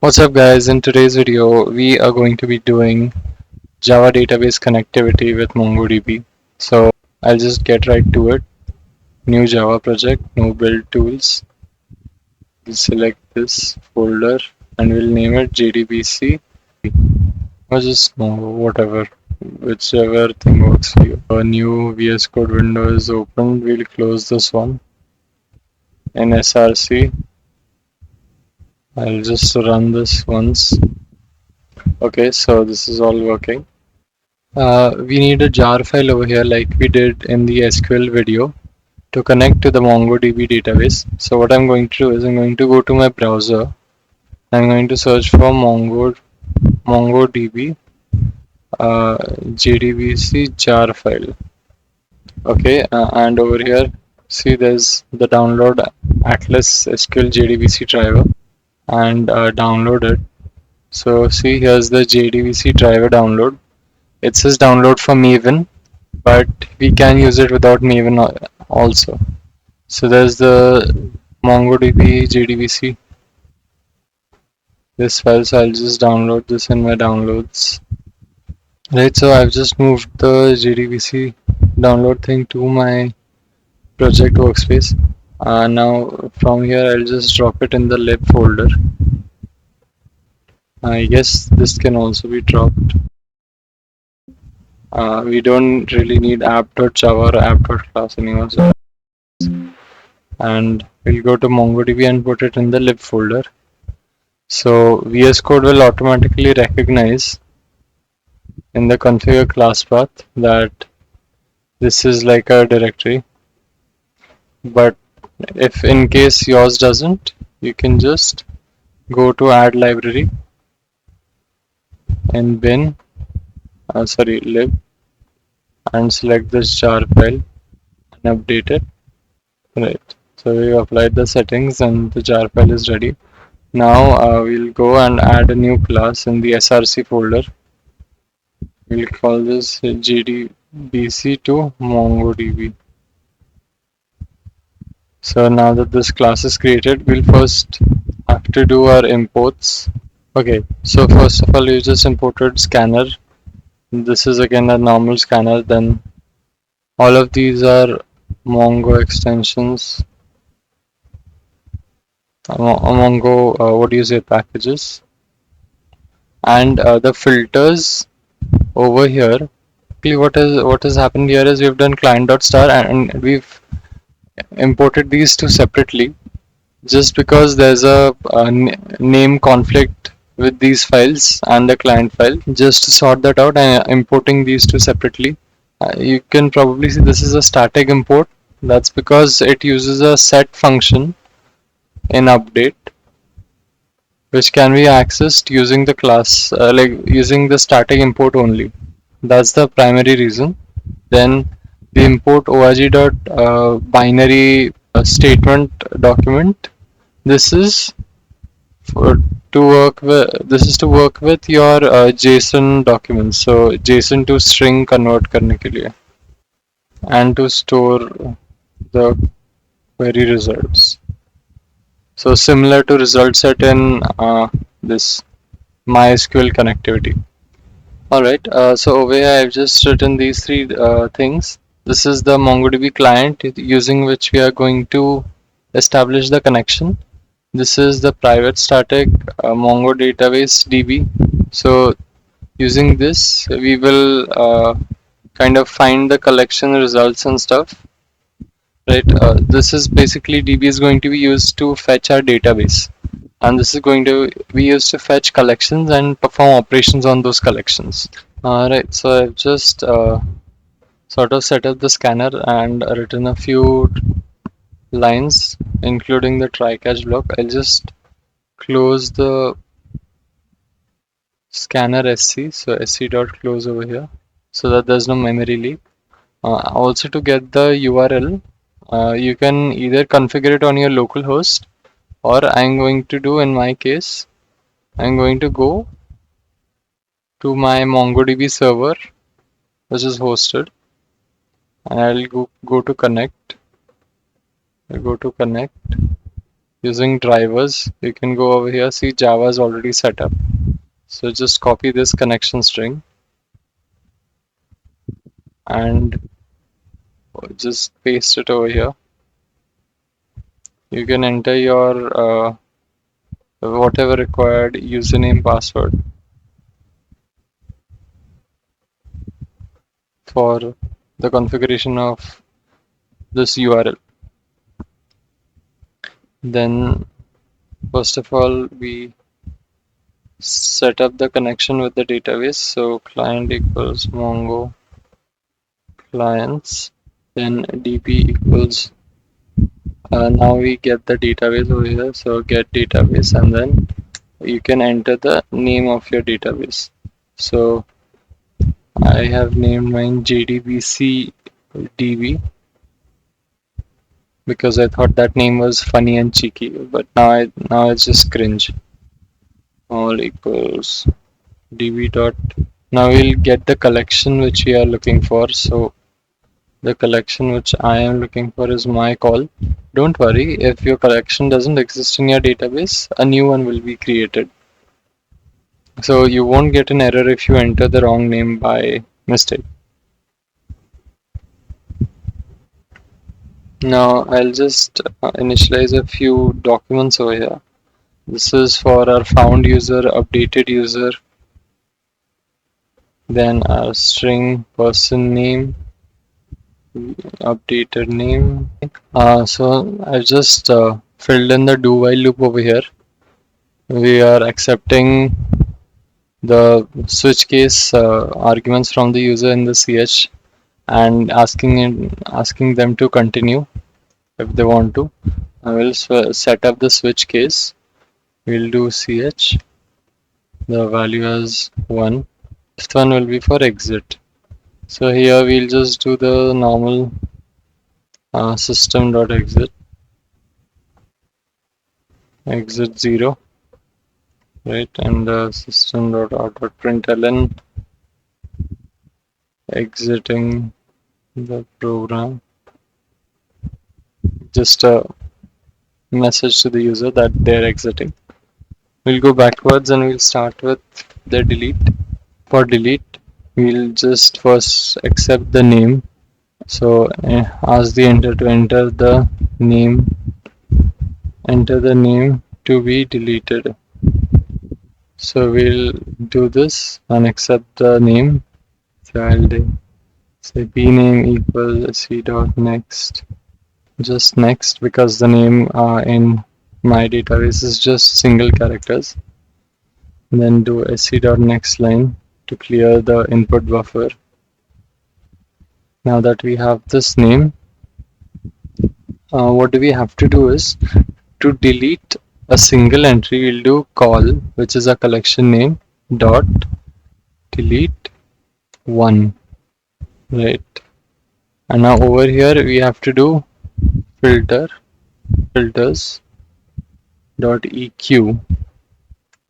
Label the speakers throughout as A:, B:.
A: What's up guys, in today's video we are going to be doing Java database connectivity with MongoDB. So I'll just get right to it. New Java project, no build tools. We'll select this folder and we'll name it JDBC or just no, whatever, whichever thing works for you. A new VS Code window is opened. We'll close this one in SRC. I'll just run this once. Okay, so this is all working. We need a jar file over here like we did in the SQL video to connect to the MongoDB database. So what I'm going to do is I'm going to go to my browser. I'm going to search for MongoDB JDBC jar file. Okay, and over here, see there's the download Atlas SQL JDBC driver and download it. So see here's the JDBC driver download. It says download from Maven, but we can use it without Maven also. So there's the MongoDB JDBC. This file, so I'll just download this in my downloads. Right, so I've just moved the JDBC download thing to my project workspace. Now from here I'll just drop it in the lib folder. I guess this can also be dropped. We don't really need app.java or app.class anymore. So and we'll go to MongoDB and put it in the lib folder. So VS Code will automatically recognize in the configure class path that this is like a directory, but if in case yours doesn't, you can just go to add library and bin lib and select this jar file and update it. Right, so we applied the settings and the jar file is ready. Now we'll go and add a new class in the SRC folder. We'll call this JDBC to MongoDB. So now that this class is created, we'll first have to do our imports. Okay, so first of all, you just imported scanner. This is again a normal scanner. Then all of these are Mongo extensions. Mongo, what do you say, packages. And the filters over here. What has happened here is we've done client.star and we've imported these two separately just because there's a name conflict with these files and the client file. Just to sort that out, I'm importing these two separately. You can probably see this is a static import. That's because it uses a set function in update which can be accessed using the class, like using the static import only. That's the primary reason. Then we import org.binary statement document. This is to work with your JSON documents. So JSON to string convert करने के लिए and to store the query results. So similar to result set in this MySQL connectivity. Alright, so over here I've just written these three things. This is the MongoDB client using which we are going to establish the connection. This is the private static Mongo database DB. So using this we will kind of find the collection results and stuff. Right, this is basically DB is going to be used to fetch our database, and this is going to be used to fetch collections and perform operations on those collections. Right, so I've just sort of set up the scanner and written a few lines including the try catch block. I'll just close the scanner sc, so sc.close over here so that there's no memory leak. Also to get the URL, you can either configure it on your local host, or I'm going to do, in my case, I'm going to go to my MongoDB server which is hosted, and I'll go to connect. I'll go to connect using drivers, you can go over here, see Java is already set up. So just copy this connection string and just paste it over here. You can enter your whatever required username password for the configuration of this URL. Then first of all we set up the connection with the database. So client equals Mongo clients, then db equals now we get the database over here, so get database, and then you can enter the name of your database. So I have named mine JDBC DB because I thought that name was funny and cheeky, but now it's just cringe. All equals db dot. Now we'll get the collection which we are looking for. So the collection which I am looking for is my call. Don't worry, if your collection doesn't exist in your database, a new one will be created. So you won't get an error if you enter the wrong name by mistake. Now I'll just initialize a few documents over here. This is for our found user, updated user, then our string person name, updated name. So I've just filled in the do while loop over here. We are accepting the switch case arguments from the user in the ch and asking them to continue if they want to. I will set up the switch case. We'll do ch. The value as 1. Fifth one will be for exit. So here we'll just do the normal system.exit, exit 0, right, and system.out.println exiting the program. Just a message to the user that they're exiting. We'll go backwards and we'll start with the delete. For delete, we'll just first accept the name. So ask the enter to enter the name to be deleted. So we'll do this and accept the name. So I'll say bname equals c dot next. Just next, because the name in my database is just single characters. And then do sc dot next line to clear the input buffer. Now that we have this name, what we have to do is to delete a single entry. We'll do call, which is a collection name, dot delete 1, right? And now over here we have to do filters dot eq,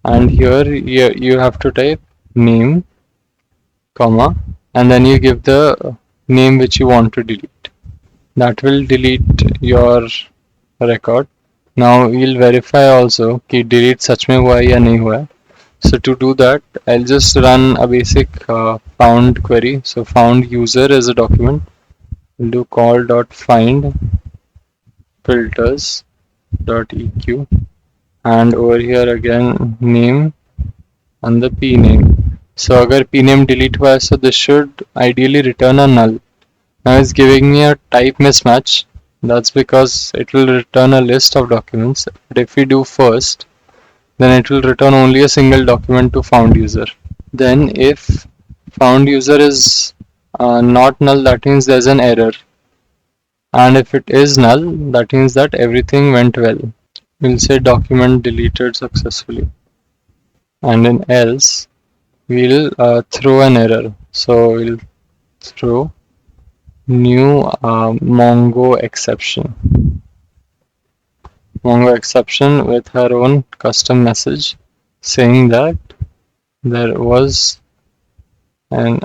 A: and here you have to type name, comma, and then you give the name which you want to delete. That will delete your record. Now we'll verify also कि delete सच में हुआ है या नहीं हुआ है. So to do that, I'll just run a basic found query. So found user is a document. We'll do call.find filters.eq, and over here again name and the p name. So अगर p name delete हुआ है, so this should ideally return a null. Now it's giving me a type mismatch. That's because it will return a list of documents. But if we do first, then it will return only a single document to found user. Then if found user is not null, that means there's an error. And if it is null, that means that everything went well. We'll say document deleted successfully. And in else, we'll throw an error. So we'll throw new Mongo exception. Mongo exception with her own custom message saying that there was an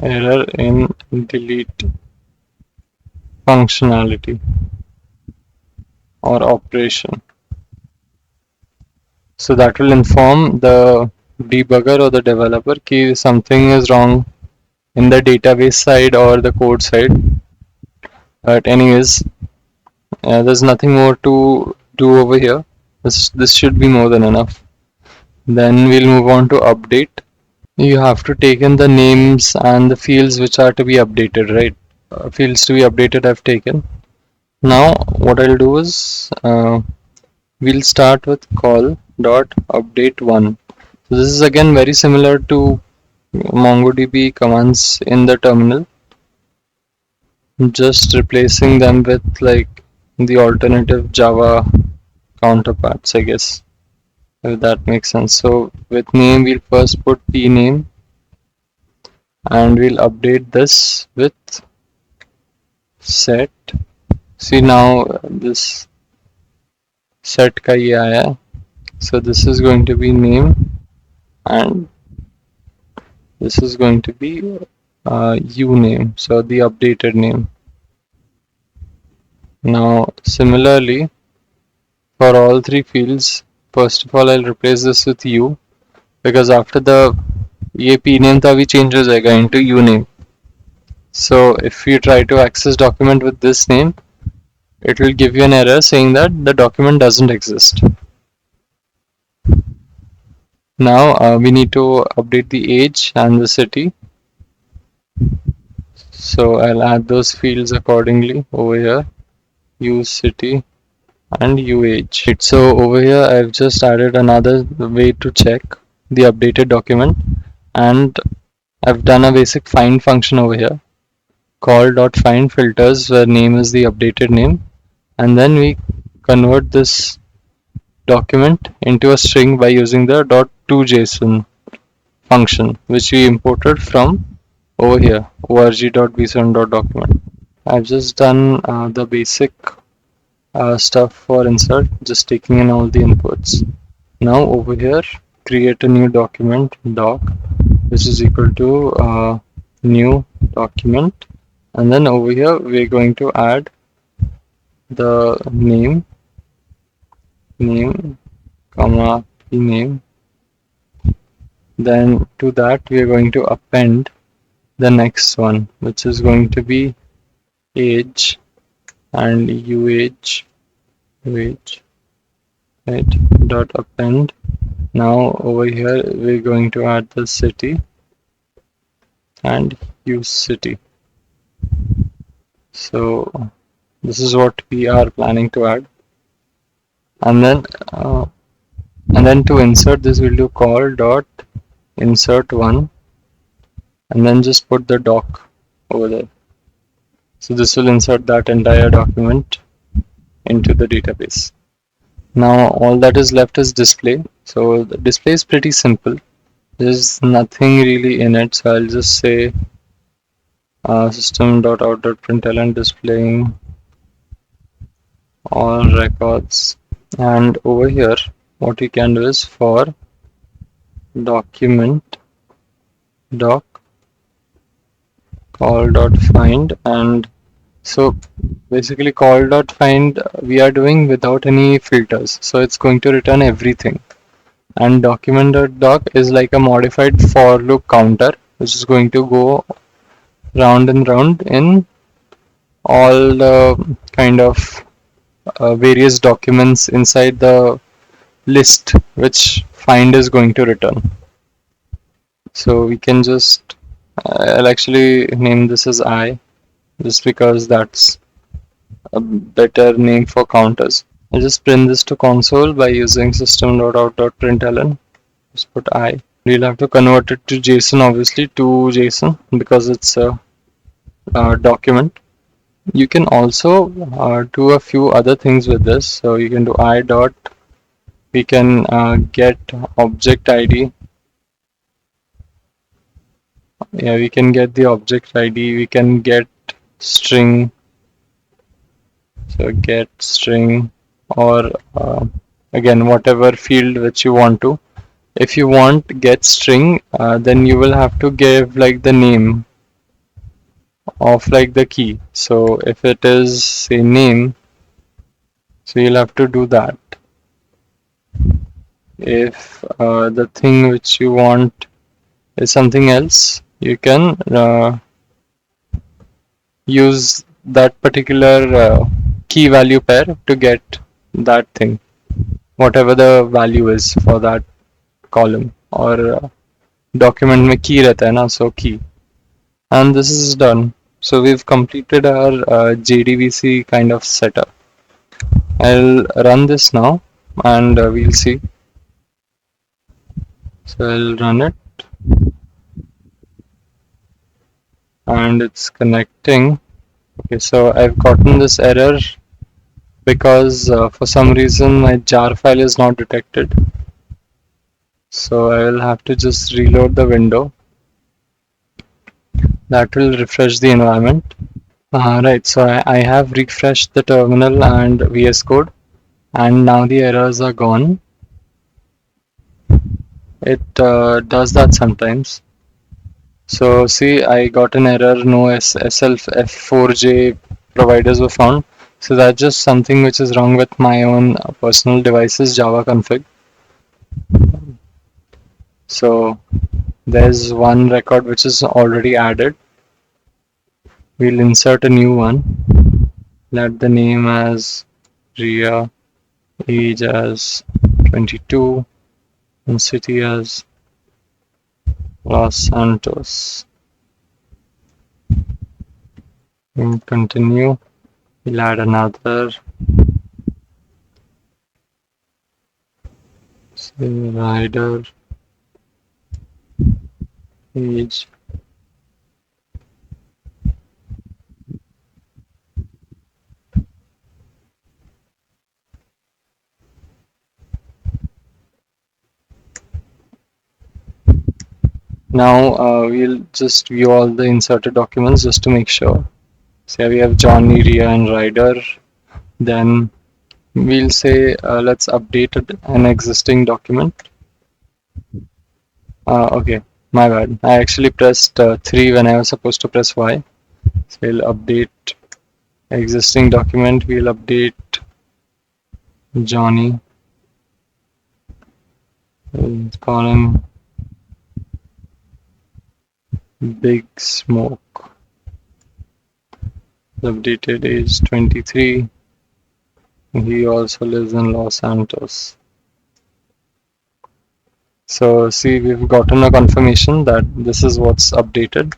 A: error in delete functionality. or operation. So that will inform the debugger or the developer that something is wrong in the database side or the code side. But anyways, there's nothing more to do over here. This should be more than enough. Then we'll move on to update. You have to take in the names and the fields which are to be updated, right? Fields to be updated I've taken. Now what I'll do is we'll start with call dot update one. So this is again very similar to MongoDB commands in the terminal, just replacing them with like the alternative Java counterparts, I guess, if that makes sense. So with name, we'll first put tname and we'll update this with set. See now this set का ये आया है. So this is going to be name and this is going to be uname, so the updated name. Now similarly for all three fields, first of all I'll replace this with u, because after the ये p name था भी change हो जाएगा into uname. So if you try to access document with this name, it will give you an error saying that the document doesn't exist. Now we need to update the age and the city. So I'll add those fields accordingly over here. Use city and age. So over here I've just added another way to check the updated document, and I've done a basic find function over here. Call.find filters where name is the updated name, and then we convert this document into a string by using the .toJSON function, which we imported from over here, org.bson.document. I've just done the basic stuff for insert, just taking in all the inputs. Now over here, create a new document doc, which is equal to new document, and then over here we're going to add the name, comma name. Then to that we are going to append the next one, which is going to be age and age, right, dot append. Now over here we're going to add the city and use city. So this is what we are planning to add, and then to insert this we'll do call dot insert one, and then just put the doc over there. So this will insert that entire document into the database. Now all that is left is display. So the display is pretty simple. There's nothing really in it. So I'll just say system.out.println displaying all records. And over here, what you can do is for document doc call.find, and so basically call.find we are doing without any filters, so it's going to return everything. And document.doc is like a modified for loop counter, which is going to go round and round in all the kind of various documents inside the list which find is going to return. So we can just I'll actually name this as I, just because that's a better name for counters. I'll just print this to console by using system.out.println. Just put I. We'll have to convert it to JSON, obviously, to JSON, because it's a document. You can also do a few other things with this. So you can do I dot. We can get object ID. Yeah, we can get the object ID. We can get string. So get string, or again whatever field which you want to. If you want get string, then you will have to give like the name of like the key. So if it is say name, So you'll have to do that. If the thing which you want is something else, you can use that particular key value pair to get that thing, whatever the value is for that column or document में key रहता है ना, so key. And this is done. So we've completed our JDBC kind of setup. I'll run this now and we'll see. So I'll run it and it's connecting. Okay, so I've gotten this error because for some reason my jar file is not detected. So I will have to just reload the window. That will refresh the environment. Right, so I have refreshed the terminal and VS Code, and now the errors are gone. It does that sometimes. So see, I got an error, no SLF4J providers were found. So that's just something which is wrong with my own personal devices Java config. So there's one record which is already added. We'll insert a new one. Let the name as Ria, age as 22, and city as Los Santos. And continue. We'll add another. Say rider, age. Now we'll just view all the inserted documents just to make sure. Say we have Johnny, Ria, and rider. Then we'll say let's update an existing document. Okay, my bad. I actually pressed 3 when I was supposed to press Y. So we'll update existing document. We'll update Johnny. We'll call him Big Smoke. The updated age 23. He also lives in Los Santos. So see, we've gotten a confirmation that this is what's updated.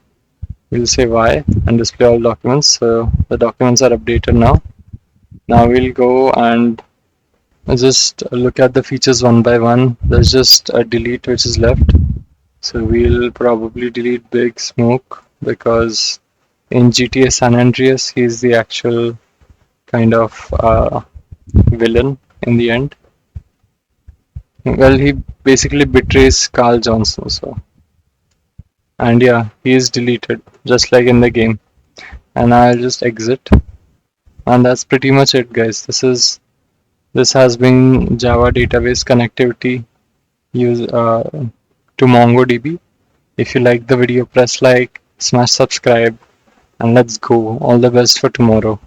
A: We'll say Y and display all documents. So the documents are updated now. Now we'll go and just look at the features one by one. There's just a delete which is left. So we'll probably delete Big Smoke because in GTA San Andreas he's the actual kind of villain in the end. Well, he basically betrays Carl Johnson, so. And yeah, he is deleted, just like in the game. And I'll just exit. And that's pretty much it, guys. This has been Java database connectivity to MongoDB. If you like the video, press like, smash subscribe, and let's go. All the best for tomorrow.